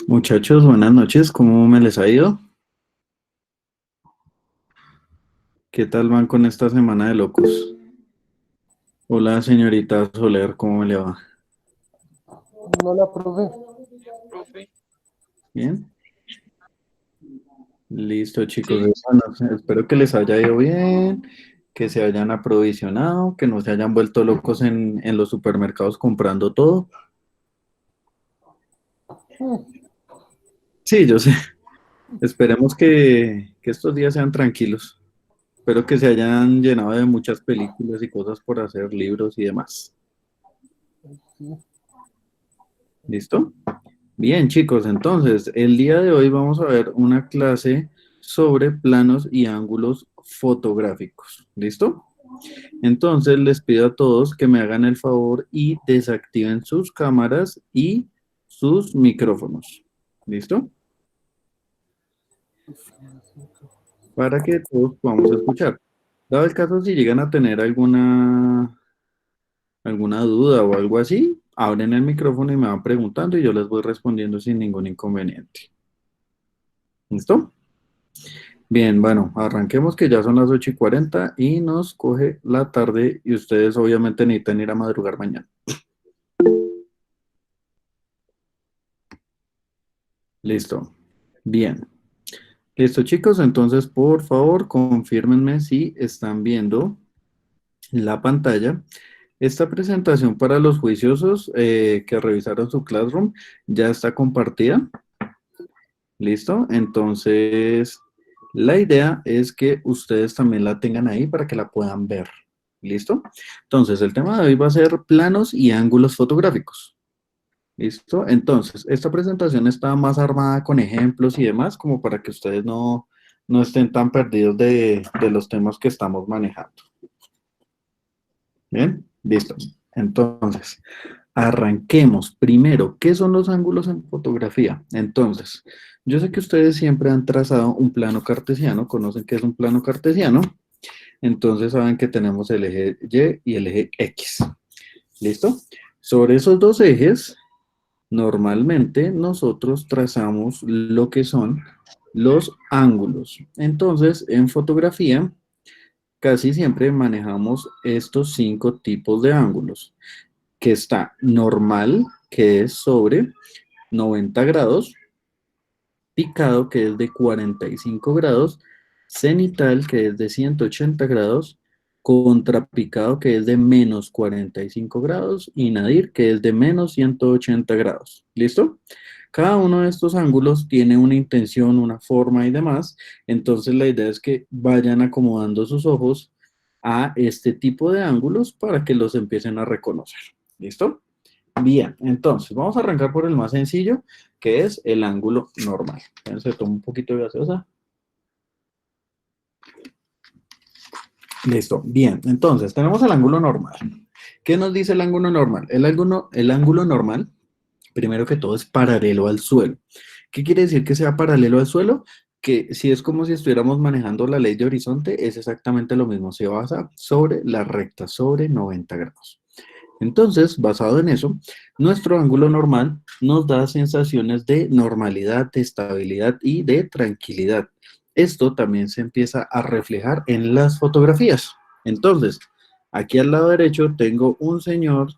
Muchachos, buenas noches, ¿cómo me les ha ido? ¿Qué tal van con esta semana de locos? Hola, señorita Soler, ¿cómo me le va? No la probé. ¿Bien? Listo, chicos. Bueno, espero que les haya ido bien, que se hayan aprovisionado, que no se hayan vuelto locos en los supermercados comprando todo. Sí, yo sé. Esperemos que estos días sean tranquilos. Espero que se hayan llenado de muchas películas y cosas por hacer, libros y demás. Sí. ¿Listo? Bien, chicos, entonces el día de hoy vamos a ver una clase sobre planos y ángulos fotográficos. ¿Listo? Entonces les pido a todos que me hagan el favor y desactiven sus cámaras y sus micrófonos. ¿Listo? Para que todos podamos escuchar. Dado el caso, si llegan a tener alguna duda o algo así, abren el micrófono y me van preguntando y yo les voy respondiendo sin ningún inconveniente. ¿Listo? Bien, bueno, arranquemos que ya son las 8:40 y nos coge la tarde y ustedes obviamente necesitan ir a madrugar mañana. Listo. Bien. Listo, chicos, entonces por favor confírmenme si están viendo la pantalla. Esta presentación para los juiciosos que revisaron su Classroom ya está compartida. ¿Listo? Entonces, la idea es que ustedes también la tengan ahí para que la puedan ver. ¿Listo? Entonces, el tema de hoy va a ser planos y ángulos fotográficos. ¿Listo? Entonces, esta presentación está más armada con ejemplos y demás, como para que ustedes no estén tan perdidos de los temas que estamos manejando. ¿Bien? Listo. Entonces, arranquemos. Primero, ¿qué son los ángulos en fotografía? Entonces, yo sé que ustedes siempre han trazado un plano cartesiano, conocen qué es un plano cartesiano, entonces saben que tenemos el eje Y y el eje X. ¿Listo? Sobre esos dos ejes, normalmente nosotros trazamos lo que son los ángulos. Entonces, en fotografía, casi siempre manejamos estos 5 tipos de ángulos, que está normal, que es sobre 90 grados, picado, que es de 45 grados, cenital, que es de 180 grados, contrapicado, que es de menos 45 grados, y nadir, que es de menos 180 grados. ¿Listo? Cada uno de estos ángulos tiene una intención, una forma y demás, entonces la idea es que vayan acomodando sus ojos a este tipo de ángulos para que los empiecen a reconocer. ¿Listo? Bien, entonces vamos a arrancar por el más sencillo, que es el ángulo normal. Entonces tomo un poquito de gaseosa. Listo, bien, entonces tenemos el ángulo normal. ¿Qué nos dice el ángulo normal? El ángulo normal, primero que todo, es paralelo al suelo. ¿Qué quiere decir que sea paralelo al suelo? Que si es como si estuviéramos manejando la ley de horizonte, es exactamente lo mismo, se basa sobre la recta, sobre 90 grados. Entonces, basado en eso, nuestro ángulo normal nos da sensaciones de normalidad, de estabilidad y de tranquilidad. Esto también se empieza a reflejar en las fotografías. Entonces, aquí al lado derecho tengo un señor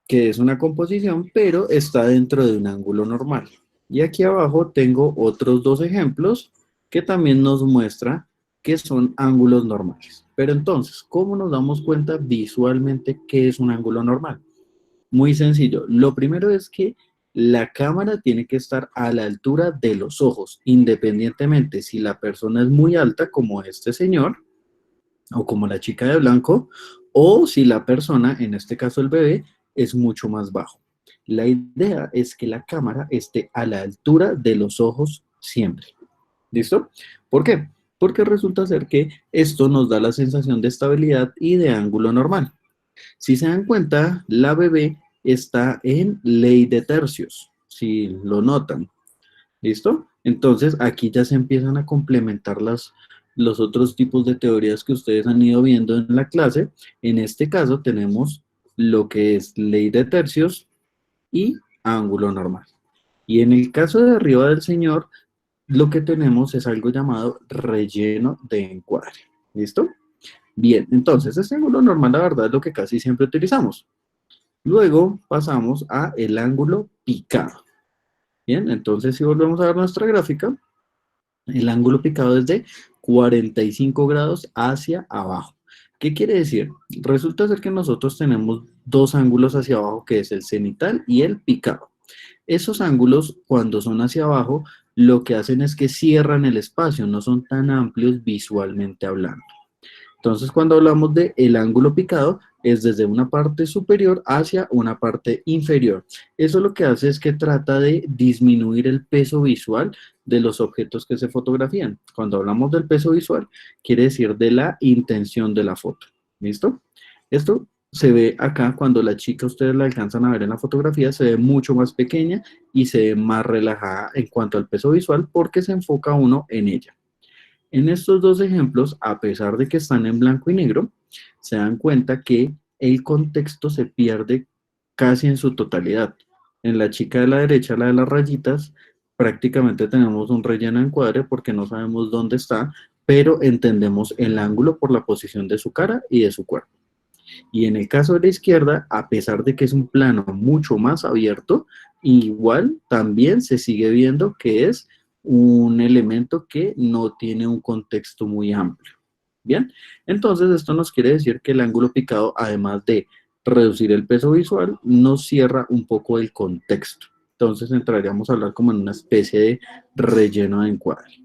que es una composición, pero está dentro de un ángulo normal. Y aquí abajo tengo otros dos ejemplos que también nos muestra que son ángulos normales. Pero entonces, ¿cómo nos damos cuenta visualmente qué es un ángulo normal? Muy sencillo. Lo primero es que la cámara tiene que estar a la altura de los ojos, independientemente si la persona es muy alta, como este señor, o como la chica de blanco, o si la persona, en este caso el bebé, es mucho más bajo. La idea es que la cámara esté a la altura de los ojos siempre. ¿Listo? ¿Por qué? Porque resulta ser que esto nos da la sensación de estabilidad y de ángulo normal. Si se dan cuenta, la bebé está en ley de tercios, si lo notan. ¿Listo? Entonces, aquí ya se empiezan a complementar los otros tipos de teorías que ustedes han ido viendo en la clase. En este caso, tenemos lo que es ley de tercios y ángulo normal. Y en el caso de arriba del señor, lo que tenemos es algo llamado relleno de encuadre. ¿Listo? Bien, entonces este ángulo normal, la verdad, es lo que casi siempre utilizamos. Luego pasamos a el ángulo picado. Bien, entonces si volvemos a ver nuestra gráfica, el ángulo picado es de 45 grados hacia abajo. ¿Qué quiere decir? Resulta ser que nosotros tenemos dos ángulos hacia abajo, que es el cenital y el picado. Esos ángulos, cuando son hacia abajo, lo que hacen es que cierran el espacio, no son tan amplios visualmente hablando. Entonces, cuando hablamos de el ángulo picado, es desde una parte superior hacia una parte inferior. Eso lo que hace es que trata de disminuir el peso visual de los objetos que se fotografían. Cuando hablamos del peso visual, quiere decir de la intención de la foto. ¿Listo? Esto se ve acá cuando la chica, ustedes la alcanzan a ver en la fotografía, se ve mucho más pequeña y se ve más relajada en cuanto al peso visual porque se enfoca uno en ella. En estos dos ejemplos, a pesar de que están en blanco y negro, se dan cuenta que el contexto se pierde casi en su totalidad. En la chica de la derecha, la de las rayitas, prácticamente tenemos un relleno en encuadre porque no sabemos dónde está, pero entendemos el ángulo por la posición de su cara y de su cuerpo. Y en el caso de la izquierda, a pesar de que es un plano mucho más abierto, igual también se sigue viendo que es un elemento que no tiene un contexto muy amplio. Bien, entonces esto nos quiere decir que el ángulo picado, además de reducir el peso visual, nos cierra un poco el contexto. Entonces entraríamos a hablar como en una especie de relleno de encuadre.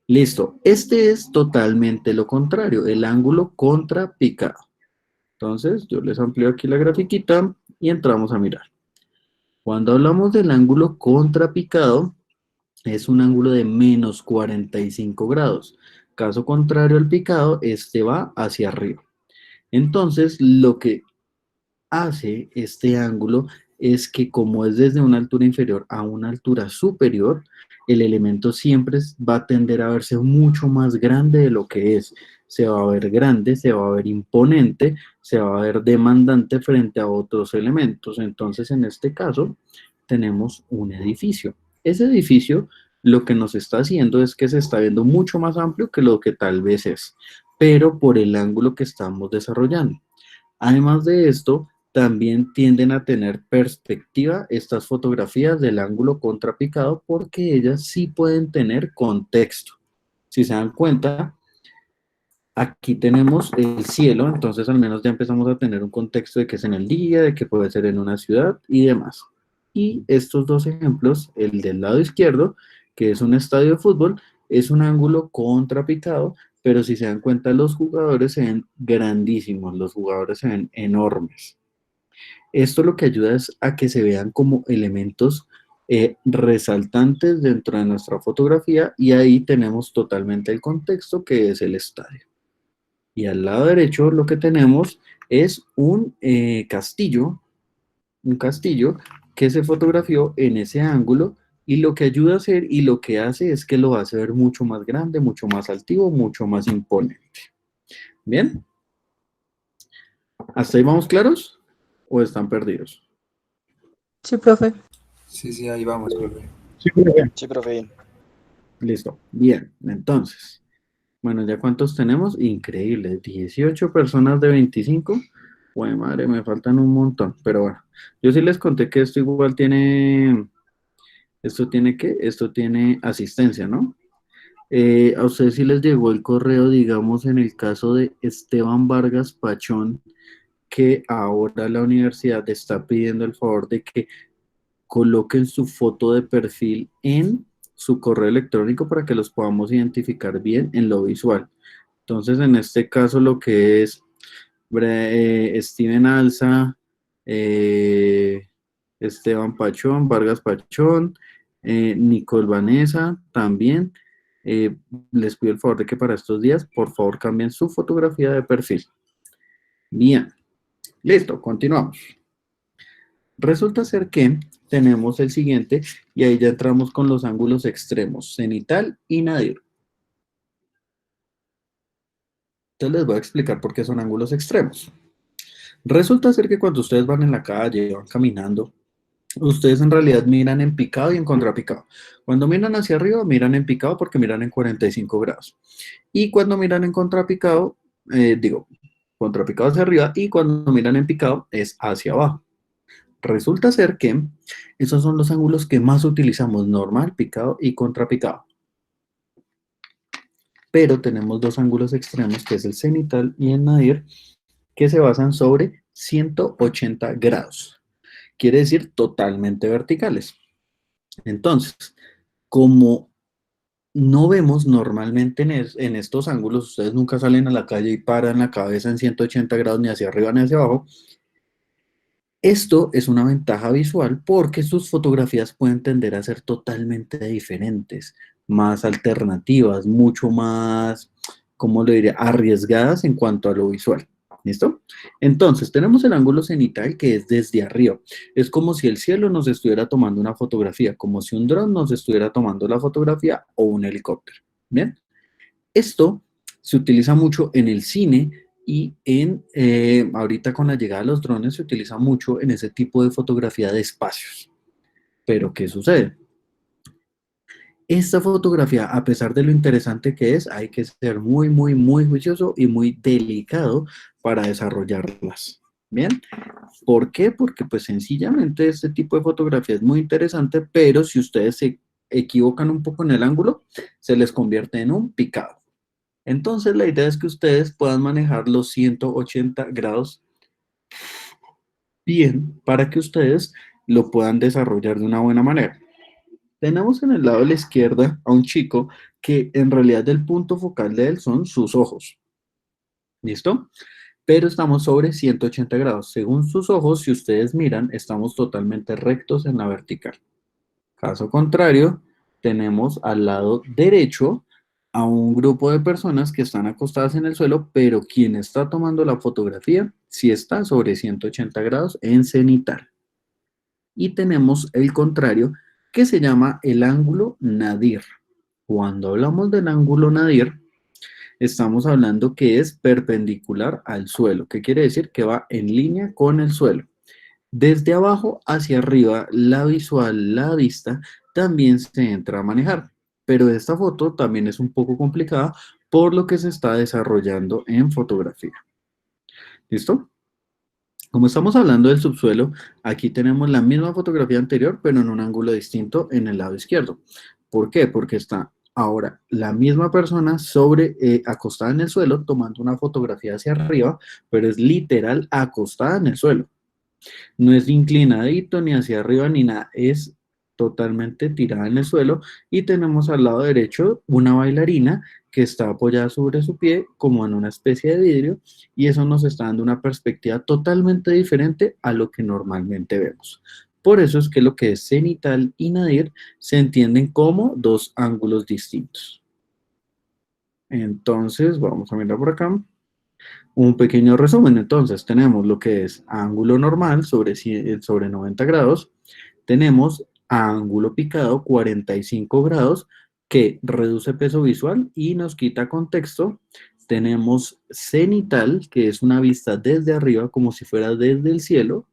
Listo, este es totalmente lo contrario, el ángulo contrapicado. Entonces, yo les amplío aquí la grafiquita y entramos a mirar. Cuando hablamos del ángulo contrapicado, es un ángulo de menos 45 grados. Caso contrario al picado, este va hacia arriba. Entonces, lo que hace este ángulo es que como es desde una altura inferior a una altura superior, el elemento siempre va a tender a verse mucho más grande de lo que es. Se va a ver grande, se va a ver imponente, se va a ver demandante frente a otros elementos. Entonces, en este caso, tenemos un edificio. Ese edificio lo que nos está haciendo es que se está viendo mucho más amplio que lo que tal vez es, pero por el ángulo que estamos desarrollando. Además de esto, también tienden a tener perspectiva estas fotografías del ángulo contrapicado porque ellas sí pueden tener contexto. Si se dan cuenta, aquí tenemos el cielo, entonces al menos ya empezamos a tener un contexto de que es en el día, de que puede ser en una ciudad y demás. Y estos dos ejemplos, el del lado izquierdo, que es un estadio de fútbol, es un ángulo contrapicado, pero si se dan cuenta los jugadores se ven grandísimos, los jugadores se ven enormes. Esto lo que ayuda es a que se vean como elementos resaltantes dentro de nuestra fotografía y ahí tenemos totalmente el contexto que es el estadio. Y al lado derecho lo que tenemos es un castillo que se fotografió en ese ángulo y lo que ayuda a hacer y lo que hace es que lo hace ver mucho más grande, mucho más altivo, mucho más imponente. ¿Bien? ¿Hasta ahí vamos claros? ¿O están perdidos? Sí, profe. Sí, sí, ahí vamos, profe. Sí, profe. Sí, profe, bien. Listo. Bien, entonces. Bueno, ¿ya cuántos tenemos? Increíble. 18 personas de 25. Bueno, madre, me faltan un montón. Pero bueno, yo sí les conté que esto igual tiene. ¿Esto tiene qué? Esto tiene asistencia, ¿no? A ustedes sí les llegó el correo, digamos, en el caso de Esteban Vargas Pachón, que ahora la universidad está pidiendo el favor de que coloquen su foto de perfil en su correo electrónico para que los podamos identificar bien en lo visual. Entonces, en este caso, lo que es Steven Alza, Esteban Pachón, Vargas Pachón, Nicole Vanessa también. Les pido el favor de que para estos días, por favor, cambien su fotografía de perfil. Bien, listo, continuamos. Resulta ser que tenemos el siguiente y ahí ya entramos con los ángulos extremos, cenital y nadir. Entonces les voy a explicar por qué son ángulos extremos. Resulta ser que cuando ustedes van en la calle, van caminando ustedes en realidad miran en picado y en contrapicado. Cuando miran hacia arriba, miran en picado porque miran en 45 grados. Y cuando miran en contrapicado, contrapicado hacia arriba, y cuando miran en picado es hacia abajo. Resulta ser que esos son los ángulos que más utilizamos, normal, picado y contrapicado. Pero tenemos dos ángulos extremos, que es el cenital y el nadir, que se basan sobre 180 grados. Quiere decir totalmente verticales. Entonces, como no vemos normalmente en estos ángulos, ustedes nunca salen a la calle y paran la cabeza en 180 grados ni hacia arriba ni hacia abajo. Esto es una ventaja visual porque sus fotografías pueden tender a ser totalmente diferentes, más alternativas, mucho más, ¿cómo lo diría?, arriesgadas en cuanto a lo visual. ¿Listo? Entonces, tenemos el ángulo cenital que es desde arriba. Es como si el cielo nos estuviera tomando una fotografía, como si un dron nos estuviera tomando la fotografía o un helicóptero. ¿Bien? Esto se utiliza mucho en el cine y ahorita con la llegada de los drones se utiliza mucho en ese tipo de fotografía de espacios. Pero, ¿qué sucede? Esta fotografía, a pesar de lo interesante que es, hay que ser muy, muy, muy juicioso y muy delicado para desarrollarlas. ¿Bien? ¿Por qué? Porque pues sencillamente este tipo de fotografía es muy interesante, pero si ustedes se equivocan un poco en el ángulo, se les convierte en un picado. Entonces la idea es que ustedes puedan manejar los 180 grados bien para que ustedes lo puedan desarrollar de una buena manera. Tenemos en el lado de la izquierda a un chico que en realidad el punto focal de él son sus ojos. ¿Listo? Pero estamos sobre 180 grados. Según sus ojos, si ustedes miran, estamos totalmente rectos en la vertical. Caso contrario, tenemos al lado derecho a un grupo de personas que están acostadas en el suelo, pero quien está tomando la fotografía sí está sobre 180 grados en cenital. Y tenemos el contrario, que se llama el ángulo nadir. Cuando hablamos del ángulo nadir, estamos hablando que es perpendicular al suelo. ¿Qué quiere decir? Que va en línea con el suelo. Desde abajo hacia arriba, la visual, la vista, también se entra a manejar. Pero esta foto también es un poco complicada por lo que se está desarrollando en fotografía. ¿Listo? Como estamos hablando del subsuelo, aquí tenemos la misma fotografía anterior, pero en un ángulo distinto en el lado izquierdo. ¿Por qué? Porque está ahora la misma persona acostada en el suelo tomando una fotografía hacia arriba, pero es literal acostada en el suelo. No es inclinadito ni hacia arriba ni nada, es totalmente tirada en el suelo y tenemos al lado derecho una bailarina que está apoyada sobre su pie como en una especie de vidrio y eso nos está dando una perspectiva totalmente diferente a lo que normalmente vemos. Por eso es que lo que es cenital y nadir se entienden como dos ángulos distintos. Entonces, vamos a mirar por acá. Un pequeño resumen, entonces, tenemos lo que es ángulo normal sobre 90 grados, tenemos ángulo picado 45 grados, que reduce peso visual y nos quita contexto, tenemos cenital, que es una vista desde arriba, como si fuera desde el cielo,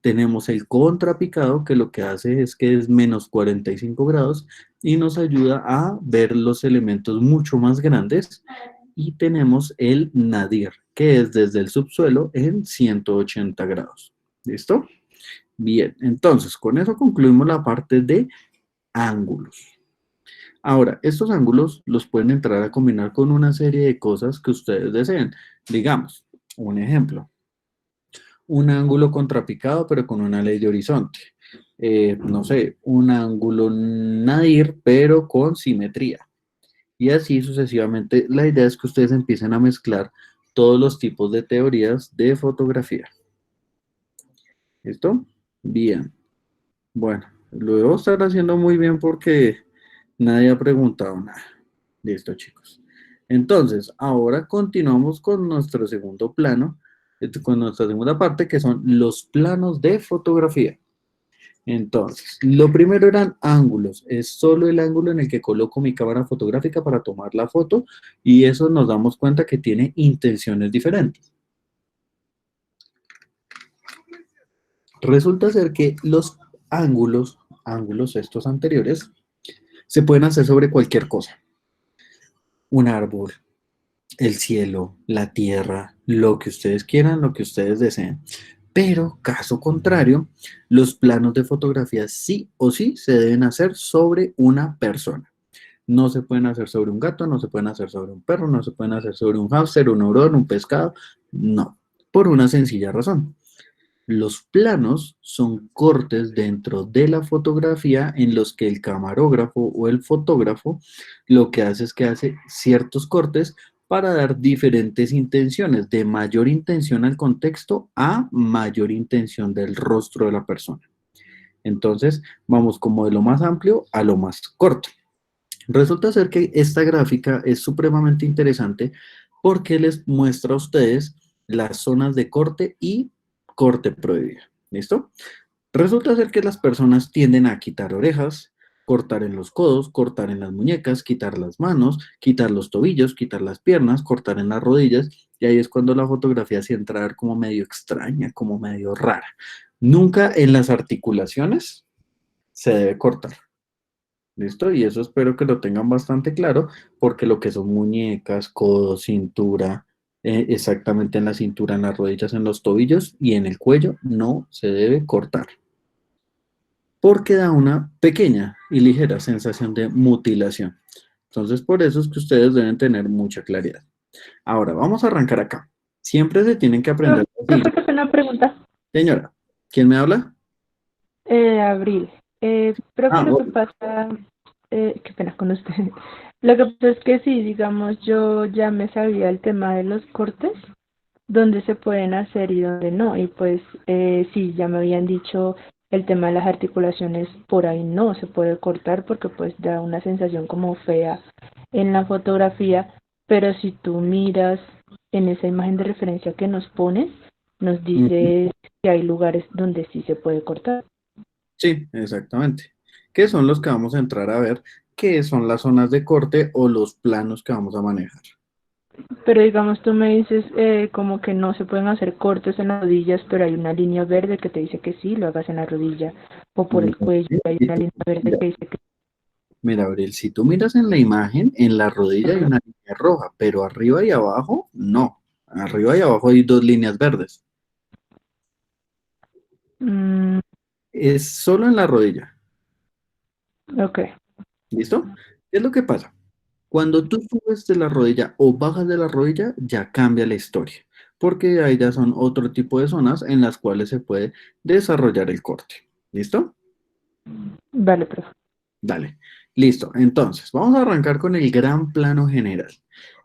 tenemos el contrapicado, que lo que hace es que es menos 45 grados y nos ayuda a ver los elementos mucho más grandes. Y tenemos el nadir, que es desde el subsuelo en 180 grados. ¿Listo? Bien, entonces con eso concluimos la parte de ángulos. Ahora, estos ángulos los pueden entrar a combinar con una serie de cosas que ustedes deseen. Digamos, un ejemplo, un ángulo contrapicado pero con una ley de horizonte. No sé, un ángulo nadir pero con simetría. Y así sucesivamente, la idea es que ustedes empiecen a mezclar todos los tipos de teorías de fotografía. ¿Listo? Bien. Bueno, lo debo estar haciendo muy bien porque nadie ha preguntado nada. Listo, chicos. Entonces, ahora continuamos con nuestro segundo plano, con nuestra segunda parte, que son los planos de fotografía. Entonces, lo primero eran ángulos. Es solo el ángulo en el que coloco mi cámara fotográfica para tomar la foto y eso nos damos cuenta que tiene intenciones diferentes. Resulta ser que los ángulos estos anteriores, se pueden hacer sobre cualquier cosa. Un árbol, el cielo, la tierra, lo que ustedes quieran, lo que ustedes deseen. Pero, caso contrario, los planos de fotografía sí o sí se deben hacer sobre una persona. No se pueden hacer sobre un gato, no se pueden hacer sobre un perro, no se pueden hacer sobre un hámster, un hurón, un pescado. No, por una sencilla razón. Los planos son cortes dentro de la fotografía en los que el camarógrafo o el fotógrafo lo que hace es que hace ciertos cortes para dar diferentes intenciones, de mayor intención al contexto a mayor intención del rostro de la persona. Entonces, vamos como de lo más amplio a lo más corto. Resulta ser que esta gráfica es supremamente interesante porque les muestra a ustedes las zonas de corte y corte prohibida. ¿Listo? Resulta ser que las personas tienden a quitar orejas, cortar en los codos, cortar en las muñecas, quitar las manos, quitar los tobillos, quitar las piernas, cortar en las rodillas, y ahí es cuando la fotografía se entra a ver como medio extraña, como medio rara. Nunca en las articulaciones se debe cortar. ¿Listo? Y eso espero que lo tengan bastante claro, porque lo que son muñecas, codos, cintura, exactamente en la cintura, en las rodillas, en los tobillos y en el cuello, no se debe cortar. Porque da una pequeña y ligera sensación de mutilación. Entonces, por eso es que ustedes deben tener mucha claridad. Ahora, vamos a arrancar acá. Siempre se tienen que aprender así. Profe, una pregunta. Señora, ¿quién me habla? Abril. Profe, lo que Hola. pasa, qué pena con usted. Lo que pasa es que sí, digamos, yo ya me sabía el tema de los cortes, dónde se pueden hacer y dónde no. Y pues sí, ya me habían dicho el tema de las articulaciones, por ahí no se puede cortar porque pues da una sensación como fea en la fotografía, pero si tú miras en esa imagen de referencia que nos pones, nos dice que hay lugares donde sí se puede cortar. Sí, exactamente. ¿Qué son los que vamos a entrar a ver? ¿Qué son las zonas de corte o los planos que vamos a manejar? Pero digamos, tú me dices como que no se pueden hacer cortes en las rodillas, pero hay una línea verde que te dice que sí, lo hagas en la rodilla, o por el cuello, hay una línea verde Mira, que dice que mira, Abril, si tú miras en la imagen, en la rodilla hay una línea roja, pero arriba y abajo no. Arriba y abajo hay dos líneas verdes. mm, Es solo en la rodilla. ok. ¿Listo? ¿Qué es lo que pasa? Cuando tú subes de la rodilla o bajas de la rodilla, ya cambia la historia, porque ahí ya son otro tipo de zonas en las cuales se puede desarrollar el corte. ¿Listo? Vale, profe. Dale, listo. Entonces, vamos a arrancar con el gran plano general.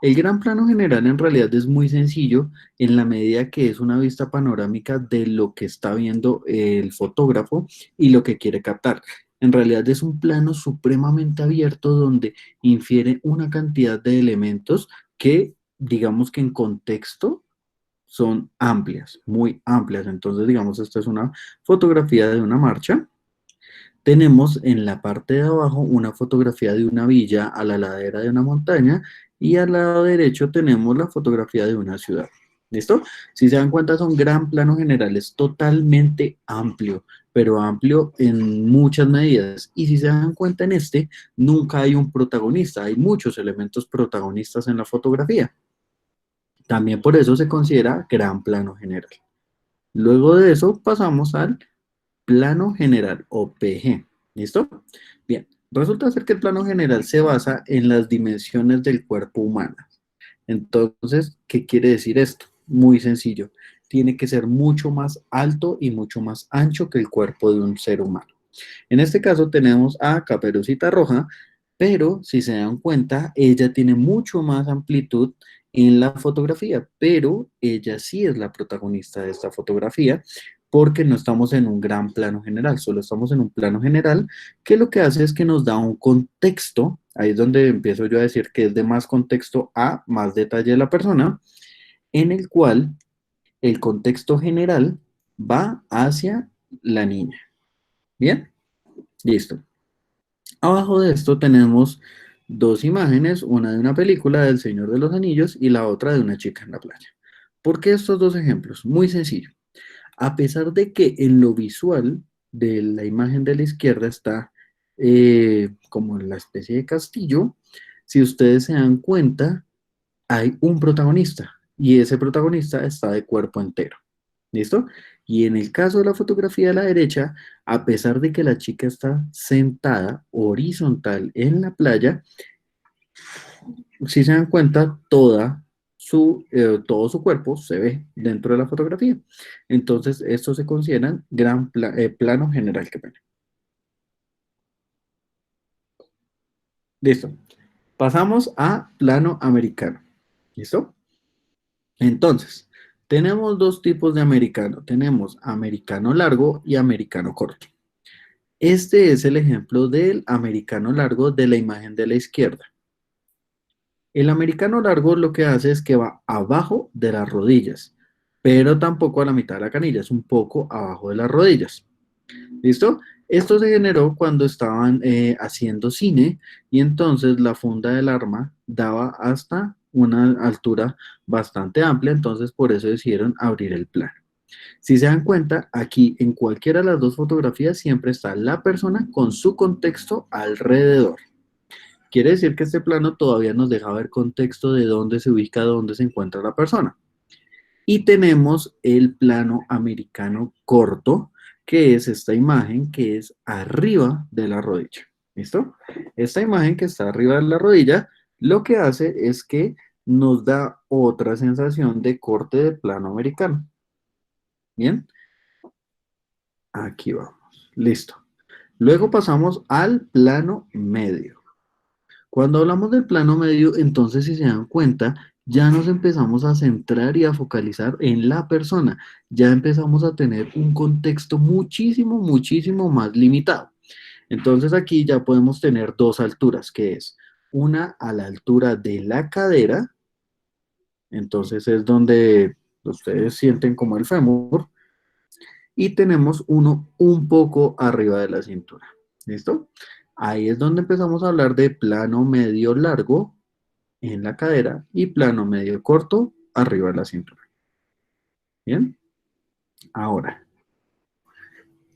El gran plano general en realidad es muy sencillo en la medida que es una vista panorámica de lo que está viendo el fotógrafo y lo que quiere captar. En realidad es un plano supremamente abierto donde infiere una cantidad de elementos que, digamos que en contexto, son amplias, muy amplias. Entonces, digamos, esta es una fotografía de una marcha. Tenemos en la parte de abajo una fotografía de una villa a la ladera de una montaña y al lado derecho tenemos la fotografía de una ciudad. ¿Listo? Si se dan cuenta, son gran plano general, es totalmente amplio, pero amplio en muchas medidas. Y si se dan cuenta en este, nunca hay un protagonista, hay muchos elementos protagonistas en la fotografía. También por eso se considera gran plano general. Luego de eso pasamos al plano general o PG. ¿Listo? Bien, resulta ser que el plano general se basa en las dimensiones del cuerpo humano. Entonces, ¿qué quiere decir esto? Muy sencillo. Tiene que ser mucho más alto y mucho más ancho que el cuerpo de un ser humano. En este caso tenemos a Caperucita Roja, pero si se dan cuenta, ella tiene mucho más amplitud en la fotografía, pero ella sí es la protagonista de esta fotografía porque no estamos en un gran plano general, solo estamos en un plano general que lo que hace es que nos da un contexto, ahí es donde empiezo yo a decir que es de más contexto a más detalle de la persona, en el cual el contexto general va hacia la niña. ¿Bien? Listo. Abajo de esto tenemos dos imágenes, una de una película del Señor de los Anillos y la otra de una chica en la playa. ¿Por qué estos dos ejemplos? Muy sencillo. A pesar de que en lo visual de la imagen de la izquierda está como en la especie de castillo, si ustedes se dan cuenta, hay un protagonista y ese protagonista está de cuerpo entero. ¿Listo? Y en el caso de la fotografía de la derecha, a pesar de que la chica está sentada horizontal en la playa, si se dan cuenta, todo su cuerpo se ve dentro de la fotografía. Entonces, esto se considera plano general. Que pena. Listo. Pasamos a plano americano. ¿Listo? Entonces, tenemos dos tipos de americano. Tenemos americano largo y americano corto. Este es el ejemplo del americano largo de la imagen de la izquierda. El americano largo lo que hace es que va abajo de las rodillas, pero tampoco a la mitad de la canilla, es un poco abajo de las rodillas. ¿Listo? Esto se generó cuando estaban haciendo cine y entonces la funda del arma daba hasta una altura bastante amplia, entonces por eso decidieron abrir el plano. Si se dan cuenta, aquí en cualquiera de las dos fotografías siempre está la persona con su contexto alrededor. Quiere decir que este plano todavía nos deja ver contexto de dónde se ubica, dónde se encuentra la persona. Y tenemos el plano americano corto, que es esta imagen que es arriba de la rodilla. ¿Listo? Esta imagen que está arriba de la rodilla, lo que hace es que nos da otra sensación de corte de plano americano. ¿Bien? Aquí vamos. Listo. Luego pasamos al plano medio. Cuando hablamos del plano medio, entonces si se dan cuenta, ya nos empezamos a centrar y a focalizar en la persona. Ya empezamos a tener un contexto muchísimo, muchísimo más limitado. Entonces aquí ya podemos tener dos alturas, que es una a la altura de la cadera, entonces es donde ustedes sienten como el fémur, y tenemos uno un poco arriba de la cintura. ¿Listo? Ahí es donde empezamos a hablar de plano medio largo en la cadera y plano medio corto arriba de la cintura. ¿Bien? Ahora,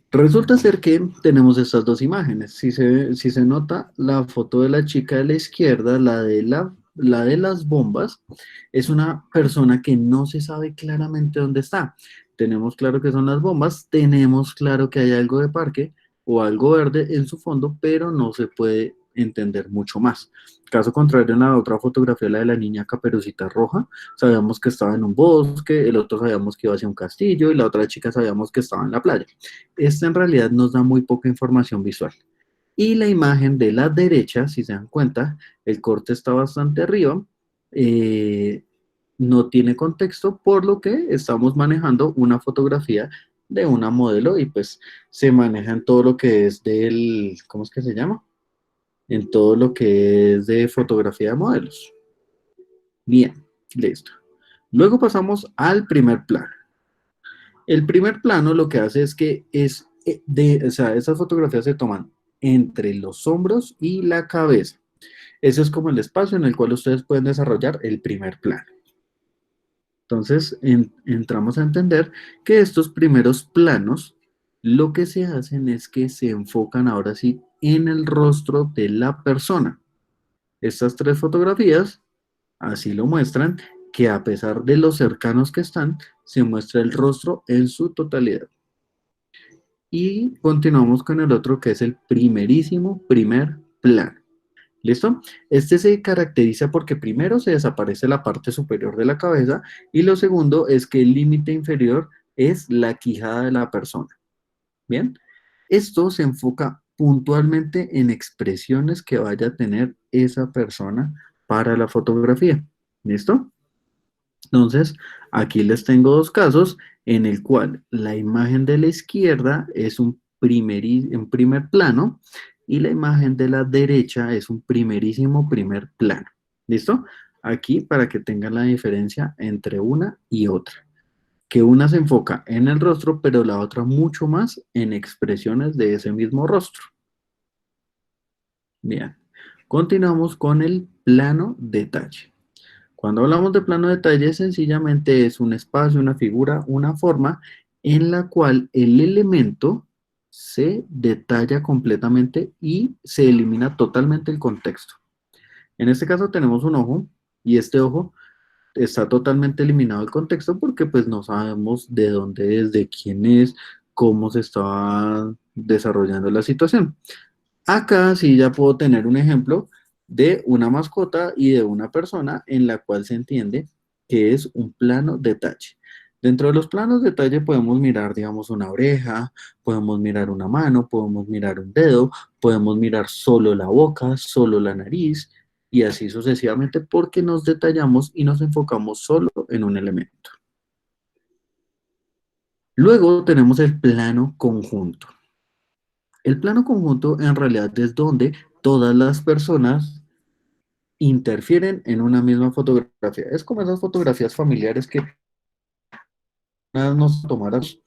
resulta ser que tenemos estas dos imágenes. Si se nota, la foto de la chica de la izquierda, la de las bombas, es una persona que no se sabe claramente dónde está. Tenemos claro que son las bombas, tenemos claro que hay algo de parque o algo verde en su fondo, pero no se puede entender mucho más. Caso contrario, en la otra fotografía, la de la niña Caperucita Roja, sabíamos que estaba en un bosque, el otro sabíamos que iba hacia un castillo y la otra chica sabíamos que estaba en la playa. Esta en realidad nos da muy poca información visual. Y la imagen de la derecha, si se dan cuenta, el corte está bastante arriba, no tiene contexto, por lo que estamos manejando una fotografía de una modelo y pues se maneja en todo lo que es del, ¿cómo es que se llama? En todo lo que es de fotografía de modelos. Bien, listo. Luego pasamos al primer plano. El primer plano lo que hace es que esas fotografías se toman entre los hombros y la cabeza. Ese es como el espacio en el cual ustedes pueden desarrollar el primer plano. Entonces, entramos a entender que estos primeros planos, lo que se hacen es que se enfocan ahora sí en el rostro de la persona. Estas tres fotografías así lo muestran, que a pesar de lo cercanos que están, se muestra el rostro en su totalidad. Y continuamos con el otro que es el primerísimo primer plano. ¿Listo? Este se caracteriza porque primero se desaparece la parte superior de la cabeza y lo segundo es que el límite inferior es la quijada de la persona. ¿Bien? Esto se enfoca puntualmente en expresiones que vaya a tener esa persona para la fotografía. ¿Listo? Entonces, aquí les tengo dos casos en el cual la imagen de la izquierda es un primer plano y la imagen de la derecha es un primerísimo primer plano. ¿Listo? Aquí para que tengan la diferencia entre una y otra. Que una se enfoca en el rostro, pero la otra mucho más en expresiones de ese mismo rostro. Bien. Continuamos con el plano detalle. Cuando hablamos de plano detalle, sencillamente es un espacio, una figura, una forma en la cual el elemento se detalla completamente y se elimina totalmente el contexto. En este caso tenemos un ojo y este ojo está totalmente eliminado el contexto porque pues no sabemos de dónde es, de quién es, cómo se estaba desarrollando la situación. Acá sí ya puedo tener un ejemplo de una mascota y de una persona en la cual se entiende que es un plano detalle. Dentro de los planos detalle podemos mirar, digamos, una oreja, podemos mirar una mano, podemos mirar un dedo, podemos mirar solo la boca, solo la nariz y así sucesivamente porque nos detallamos y nos enfocamos solo en un elemento. Luego tenemos el plano conjunto. El plano conjunto en realidad es donde todas las personas interfieren en una misma fotografía. Es como esas fotografías familiares que nos tomamos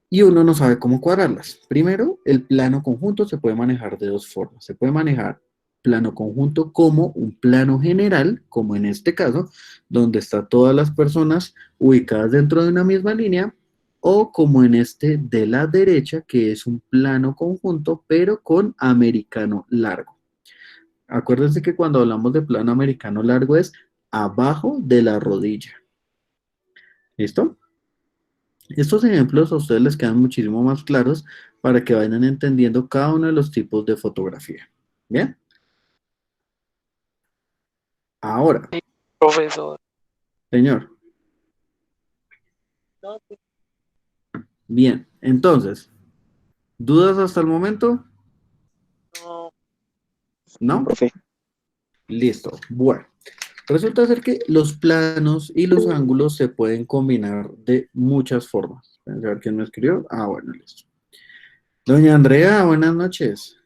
y uno no sabe cómo cuadrarlas. Primero, el plano conjunto se puede manejar de dos formas. Se puede manejar plano conjunto como un plano general, como en este caso, donde están todas las personas ubicadas dentro de una misma línea, o como en este de la derecha, que es un plano conjunto, pero con americano largo. Acuérdense que cuando hablamos de plano americano largo es abajo de la rodilla. ¿Listo? Estos ejemplos a ustedes les quedan muchísimo más claros para que vayan entendiendo cada uno de los tipos de fotografía. ¿Bien? Ahora, Profesor. señor. Bien, entonces, ¿dudas hasta el momento? No, ¿No? Profe. Listo. Bueno, resulta ser que los planos y los ángulos se pueden combinar de muchas formas. Vamos a ver quién me escribió. Ah, bueno, listo. Doña Andrea, buenas noches.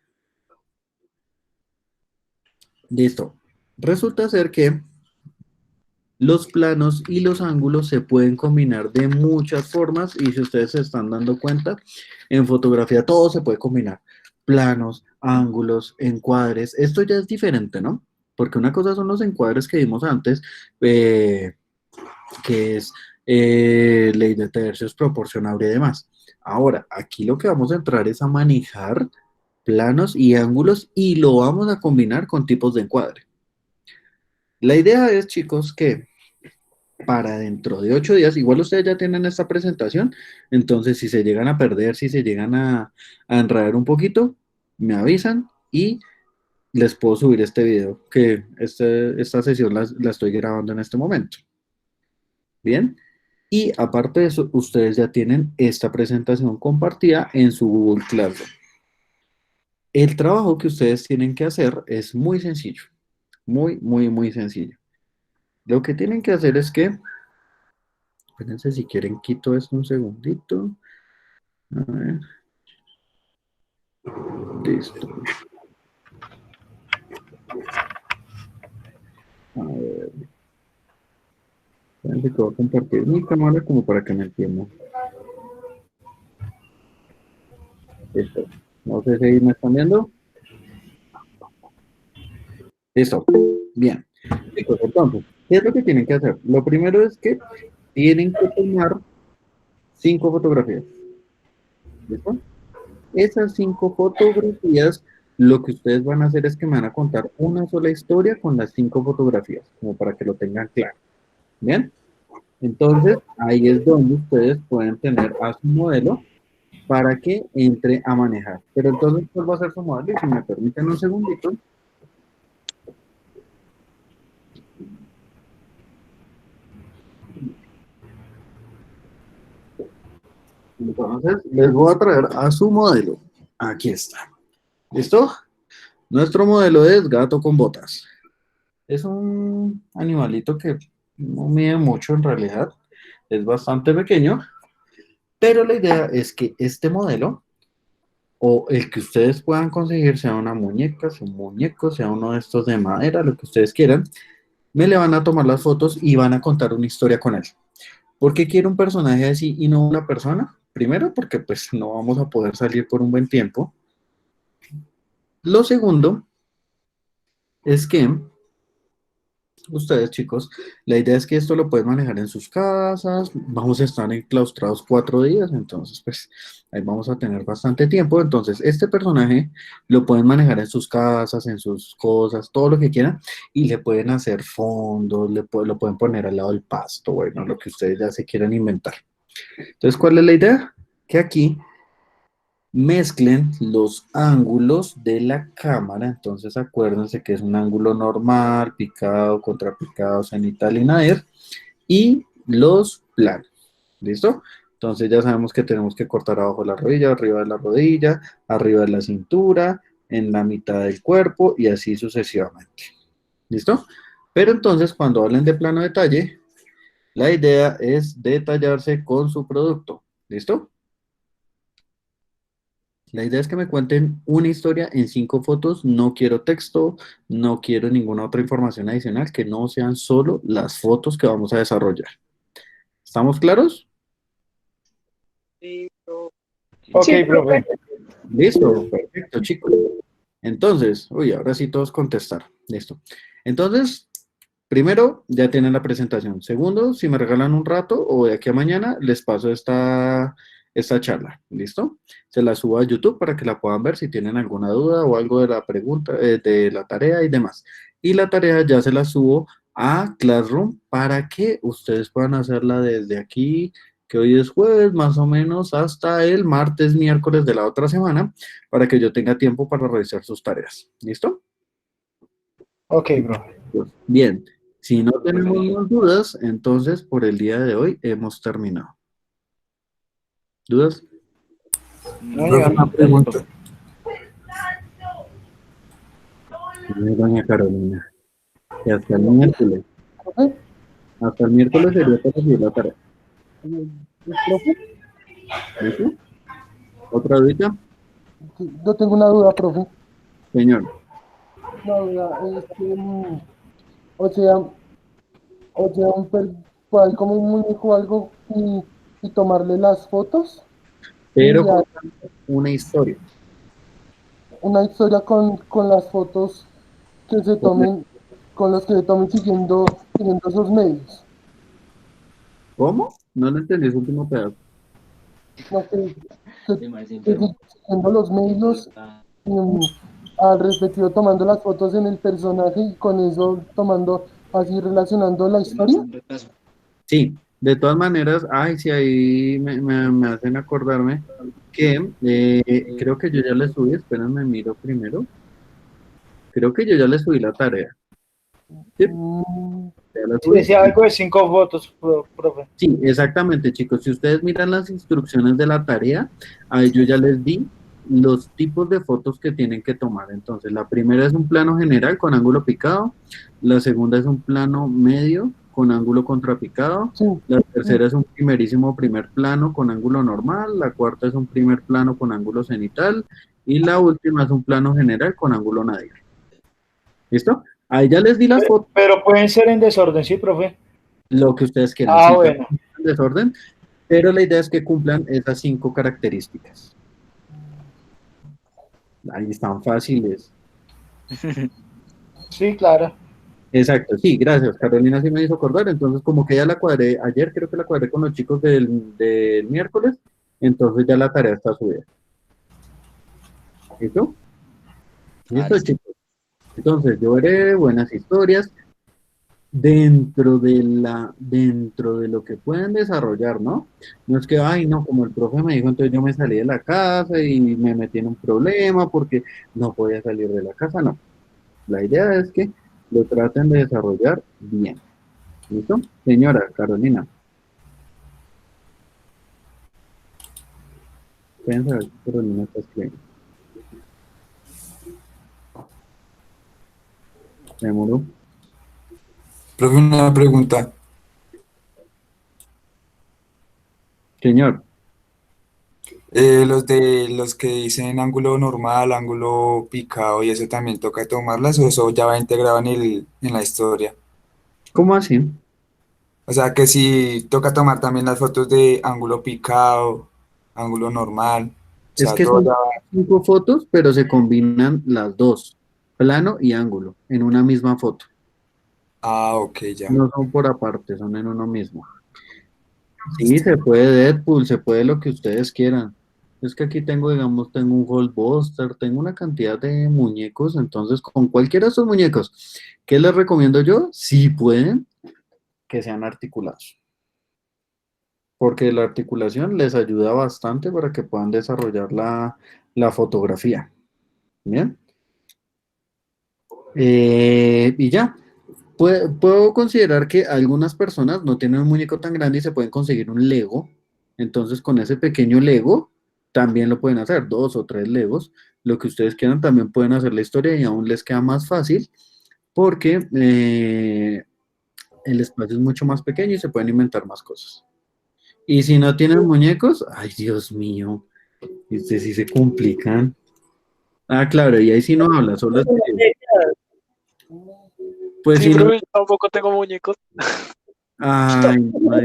Listo. Resulta ser que los planos y los ángulos se pueden combinar de muchas formas y si ustedes se están dando cuenta, en fotografía todo se puede combinar. Planos, ángulos, encuadres. Esto ya es diferente, ¿no? Porque una cosa son los encuadres que vimos antes, que es ley de tercios, proporcionable y demás. Ahora, aquí lo que vamos a entrar es a manejar planos y ángulos y lo vamos a combinar con tipos de encuadre. La idea es, chicos, que para dentro de 8 días, igual ustedes ya tienen esta presentación, entonces si se llegan a perder, si se llegan a enredar un poquito, me avisan y les puedo subir este video, que esta sesión la estoy grabando en este momento. Bien, y aparte de eso, ustedes ya tienen esta presentación compartida en su Google Classroom. El trabajo que ustedes tienen que hacer es muy sencillo, muy sencillo. Lo que tienen que hacer es que, espérense si quieren, quito esto un segundito. A ver, listo. A ver, espérense que voy a compartir mi cámara como para que me entiendan. Listo. No sé si me están viendo. Listo. Bien. Chicos, entonces, ¿qué es lo que tienen que hacer? Lo primero es que tienen que tomar 5 fotografías. ¿Listo? Esas 5 fotografías, lo que ustedes van a hacer es que me van a contar una sola historia con las 5 fotografías, como para que lo tengan claro. ¿Bien? Entonces, ahí es donde ustedes pueden tener a su modelo para que entre a manejar. Pero entonces, ¿cuál va a ser su modelo? Y si me permiten un segundito. Entonces, les voy a traer a su modelo. Aquí está. ¿Listo? Nuestro modelo es gato con botas. Es un animalito que no mide mucho en realidad. Es bastante pequeño. Pero la idea es que este modelo, o el que ustedes puedan conseguir, sea una muñeca, sea un muñeco, sea uno de estos de madera, lo que ustedes quieran, me le van a tomar las fotos y van a contar una historia con él. ¿Por qué quiero un personaje así y no una persona? Primero, porque pues no vamos a poder salir por un buen tiempo. Lo segundo es que ustedes, chicos, la idea es que esto lo pueden manejar en sus casas. Vamos a estar enclaustrados 4 días, entonces, pues, ahí vamos a tener bastante tiempo. Entonces, este personaje lo pueden manejar en sus casas, en sus cosas, todo lo que quieran, y le pueden hacer fondos, lo pueden poner al lado del pasto, bueno, lo que ustedes ya se quieran inventar. Entonces, ¿cuál es la idea? Que aquí mezclen los ángulos de la cámara. Entonces acuérdense que es un ángulo normal, picado, contrapicado, cenital y nadir, y los planos. ¿Listo? Entonces ya sabemos que tenemos que cortar abajo de la rodilla, arriba de la rodilla, arriba de la cintura, en la mitad del cuerpo y así sucesivamente. ¿Listo? Pero entonces cuando hablen de plano detalle, la idea es detallarse con su producto. ¿Listo? La idea es que me cuenten una historia en 5 fotos. No quiero texto, no quiero ninguna otra información adicional, que no sean solo las fotos que vamos a desarrollar. ¿Estamos claros? Sí, profe. Ok, Sí, profe. Listo, perfecto, chicos. Entonces, uy, ahora sí todos contestar. Listo. Entonces, primero, ya tienen la presentación. Segundo, si me regalan un rato o de aquí a mañana, les paso esta charla. ¿Listo? Se la subo a YouTube para que la puedan ver si tienen alguna duda o algo de la pregunta, de la tarea y demás. Y la tarea ya se la subo a Classroom para que ustedes puedan hacerla desde aquí, que hoy es jueves, más o menos, hasta el martes, miércoles de la otra semana, para que yo tenga tiempo para revisar sus tareas. ¿Listo? Ok, profe. Bien, si no tenemos más dudas, entonces por el día de hoy hemos terminado. ¿Dudas? No, Profe, ya. una pregunta. Doña Carolina, que hasta el miércoles. ¿Profe? Hasta el miércoles sería para recibir la tarea. ¿Profe? ¿Listo? ¿Otra dudita? Yo tengo una duda, profe. Señor. La duda es que, o sea, cual como un muñeco o algo y tomarle las fotos Pero y con una historia. una historia con las fotos que se tomen, con los que se tomen siguiendo esos medios. ¿Cómo? No le entendí ese último pedazo. No sé, siguiendo los medios y, al respectivo tomando las fotos en el personaje y con eso tomando así relacionando la historia. Sí, de todas maneras, ay, sí, ahí me hacen acordarme que creo que yo ya le subí, espérenme, miro primero. Creo que yo ya le subí la tarea. Sí, Mm, ya la Sí, subí. decía algo de 5 fotos, profe. Sí, exactamente, chicos. Si ustedes miran las instrucciones de la tarea, ahí yo ya les di los tipos de fotos que tienen que tomar. Entonces, la primera es un plano general con ángulo picado, la segunda es un plano medio con ángulo contrapicado, sí, la tercera es un primerísimo primer plano con ángulo normal, la cuarta es un primer plano con ángulo cenital y la última es un plano general con ángulo nadir. ¿Listo? Ahí ya les di las fotos, Pero pueden ser en desorden, ¿sí, profe? lo que ustedes quieran, Ah, sí, bueno. también en desorden. Pero la idea es que cumplan esas 5 características. Ahí están fáciles. Sí, claro. Exacto, sí, gracias. Carolina sí me hizo acordar. Entonces, como que ya la cuadré, ayer creo que la cuadré con los chicos del miércoles, entonces ya la tarea está subida. ¿Listo? ¿Listo, chicos? Entonces, yo veré buenas historias dentro de lo que pueden desarrollar, ¿no? No es que, ay, no, como el profe me dijo, entonces yo me salí de la casa y me metí en un problema porque no podía salir de la casa, no. La idea es que lo traten de desarrollar bien. ¿Listo? Señora Carolina, pueden saber si Carolina está escribiendo. ¿Se demoró? Profe, una pregunta. Señor, Los que dicen ángulo normal, ángulo picado y eso también toca tomarlas o eso ya va integrado en la historia. ¿cómo así? O sea que si toca tomar también las fotos de ángulo picado, ángulo normal, o Es sea, que todo ya son 5 fotos, pero se combinan las dos, plano y ángulo, en una misma foto. Ah, ok, ya. No son por aparte, son en uno mismo. Sí, se puede Deadpool, se puede lo que ustedes quieran. Es que aquí tengo, digamos, tengo un Hulkbuster, tengo una cantidad de muñecos, entonces con cualquiera de esos muñecos, ¿qué les recomiendo yo? Si pueden, que sean articulados, porque la articulación les ayuda bastante para que puedan desarrollar la fotografía. Bien. Y ya, puedo considerar que algunas personas no tienen un muñeco tan grande y se pueden conseguir un Lego. Entonces, con ese pequeño Lego, también lo pueden hacer, 2 o 3 Legos. Lo que ustedes quieran, también pueden hacer la historia y aún les queda más fácil porque el espacio es mucho más pequeño y se pueden inventar más cosas. Y si no tienen muñecos, ay, Dios mío, este sí se complican. Ah, claro, y ahí sí no habla, solo escribe. Pues Sí, si no, profe, tampoco tengo muñecos. ay, no,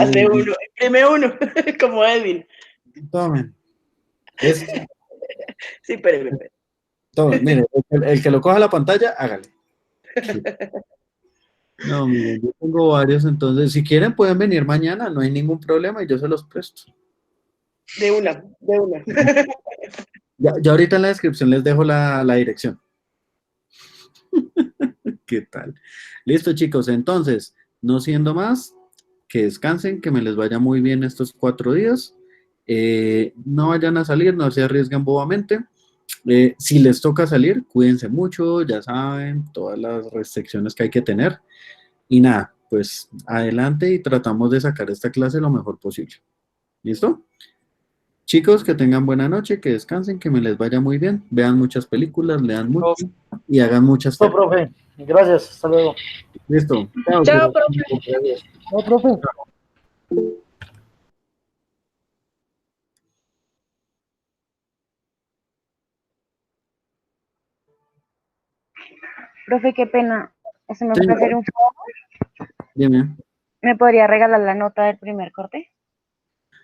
Hace uy, uno, imprime uno, como Edwin. tomen. Es, Sí, pero. tomen, mire, el que lo coja la pantalla, hágale. No, miren, yo tengo varios, entonces, si quieren pueden venir mañana, no hay ningún problema y yo se los presto. De una, de una. Ya ahorita en la descripción les dejo la dirección. ¿Qué tal? Listo, chicos, entonces, no siendo más, que descansen, que me les vaya muy bien estos 4 días. No vayan a salir, no se arriesguen bobamente. Si les toca salir, cuídense mucho, ya saben, todas las restricciones que hay que tener. Y nada, pues adelante y tratamos de sacar esta clase lo mejor posible. ¿Listo? Chicos, que tengan buena noche, que descansen, que me les vaya muy bien. Vean muchas películas, lean mucho y hagan muchas Listo, tareas. profe. Gracias. Hasta luego. ¿Listo? Chao, Chao, que- profe. gracias. No, profe. Profe, qué pena. ¿Se me Sí, puede hacer un favor? dime. ¿Me podría regalar la nota del primer corte?